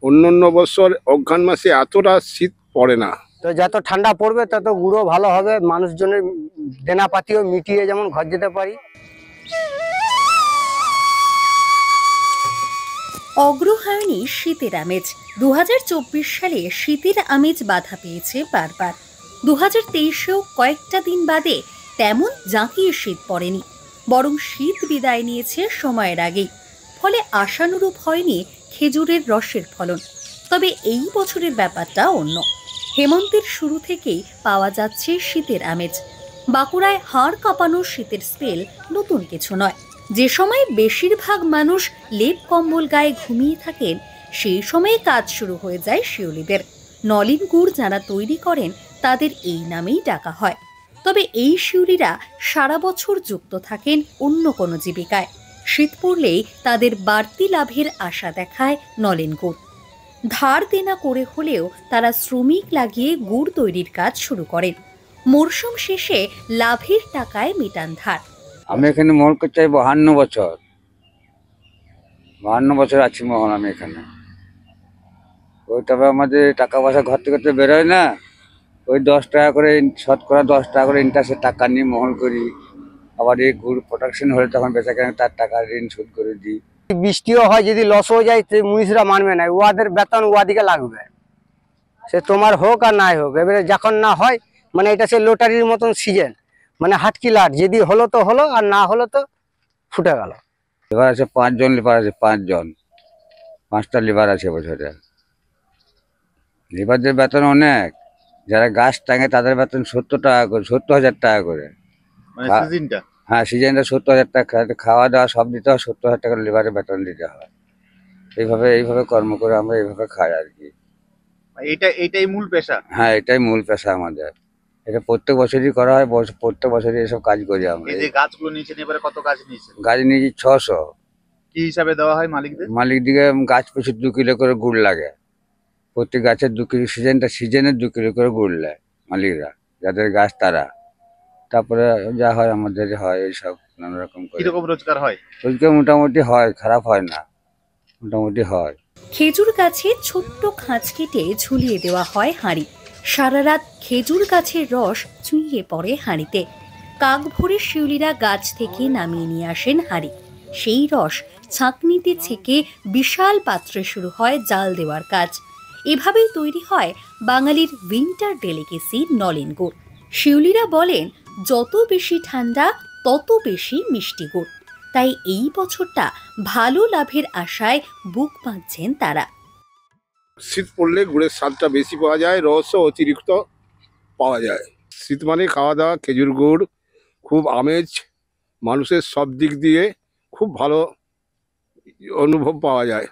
অন্য বছর অঘ্রাণ মাসে এতটা শীত পড়ে না। তো যত ঠান্ডা পড়বে তত গুঁড়ো ভালো হবে, মানুষজনের দেনাপাতিও মিটিয়ে যেমন ঘর যেতে পারি। অগ্রহায়ণী শীতের আমেজ। 2024 সালে শীতের আমেজ বাধা পেয়েছে বারবার। 2023-এও কয়েকটা দিন বাদে তেমন জাঁকিয়ে শীত পড়েনি, বরং শীত বিদায় নিয়েছে সময়ের আগেই। ফলে আশানুরূপ হয়নি খেজুরের রসের ফলন। তবে এই বছরের ব্যাপারটা অন্য। হেমন্তের শুরু থেকেই পাওয়া যাচ্ছে শীতের আমেজ। বাঁকুড়ায় হাড় কাঁপানো শীতের স্পেল নতুন কিছু নয়। যে সময় বেশিরভাগ মানুষ লেপ কম্বল গায়ে ঘুমিয়ে থাকেন, সেই সময়ে কাজ শুরু হয়ে যায় শিউলিদের। নলেন গুড় যারা তৈরি করেন তাদের এই নামেই ডাকা হয়। তবে এই শিউলিরা সারা বছর যুক্ত থাকেন অন্য কোনো জীবিকায়। শীত পড়লেই তাদের বাড়তি লাভের আশা দেখায় নলেন গুড়। ধার দেনা করে হলেও তারা শ্রমিক লাগিয়ে গুড় তৈরির কাজ শুরু করেন। মরশুম শেষে লাভের টাকায় মেটান ধার। আমি এখানে মহল করতে চাই 52 বছর আছি মহল আমি এখানে। ওই তবে আমাদের টাকা পয়সা ঘর থেকে তো বেরোয় না, ওই 10 টাকা করে শতকরা 10 টাকা করে ইন্টারেস্টের টাকা নিয়ে মহল করি। আবার এই গুড় প্রোডাকশন হলে তখন বেচা কেন তার টাকা ঋণ শোধ করে দিই। বৃষ্টিও হয়, যদি লস হয়ে যায় মুনিশরা মানবে না, ওদের বেতন ওদিকে লাগবে, সে তোমার হোক আর নাই হোক। এবারে যখন না হয় মানে এটা সে লটারির মতন সিজন, মানে হাটকি লাট, যদি হলো তো হলো আর না হলো তো ফুটে গেল। লেবার আছে 5 জন, লেবার আছে 5 জন, 5টা লেবার আছে বছরে। লেবারদের বেতন অনেক, যারা গাছ টাঙে তাদের বেতন 70 টাকা করে, 70,000 টাকা করে। হ্যাঁ, সিজনটা 70,000 টাকা, খাওয়া দাওয়া সব দিতে হয়, 70,000 টাকা লেবারের বেতন দিতে হয়। এইভাবে কর্ম করে আমরা এইভাবে খাই আর কি। এটাই মূল পেশা। হ্যাঁ, এটাই মূল পেশা আমাদের। এটা প্রত্যেক বছরই করা হয়, প্রত্যেক বছরই এসব কাজ করি আমরা। এই যে গাছগুলো নিয়েছেন, এবারে কত গাছ নিয়েছেন? গাছ নিয়েছি 600। কি হিসাবে দেওয়া হয় মালিকদের? মালিকদিকে গাছ পিছু 2 কিলো করে গুড় লাগে। প্রত্যেক গাছের 2 কিলো, সিজনে 2 কিলো করে গুড় নেয় মালিকরা, যাদের গাছ তারা। তারপরে যা হয় আমাদের হয় এইসব নানা রকম করে। কিরকম রোজগার হয়? রোজগার মোটামুটি হয়, খারাপ হয় না, মোটামুটি হয়। খেজুর গাছে ছোট্ট খাঁচ কেটে ঝুলিয়ে দেওয়া হয় হাঁড়ি। সারা রাত খেজুর গাছের রস চুইয়ে পড়ে হাঁড়িতে। কাক ভরে শিউলিরা গাছ থেকে নামিয়ে নিয়ে আসেন হাঁড়ি। সেই রস ছাঁকনিতে ছেঁকে বিশাল পাত্রে শুরু হয় জাল দেওয়ার কাজ। এভাবেই তৈরি হয় বাঙালির উইন্টার ডেলিকেসি নলেন গুড়। শিউলিরা বলেন, যত বেশি ঠান্ডা তত বেশি মিষ্টি গুড়। তাই এই বছরটা ভালো লাভের আশায় বুক বাঁধছেন তারা। শীত পড়লে গুড়ের স্বাদটা বেশি পাওয়া যায়, রসও অতিরিক্ত পাওয়া যায়। শীত মানে খাওয়া দাওয়া, খেজুর গুড় খুব আমেজ, মানুষের সব দিক দিয়ে খুব ভালো অনুভব পাওয়া যায়।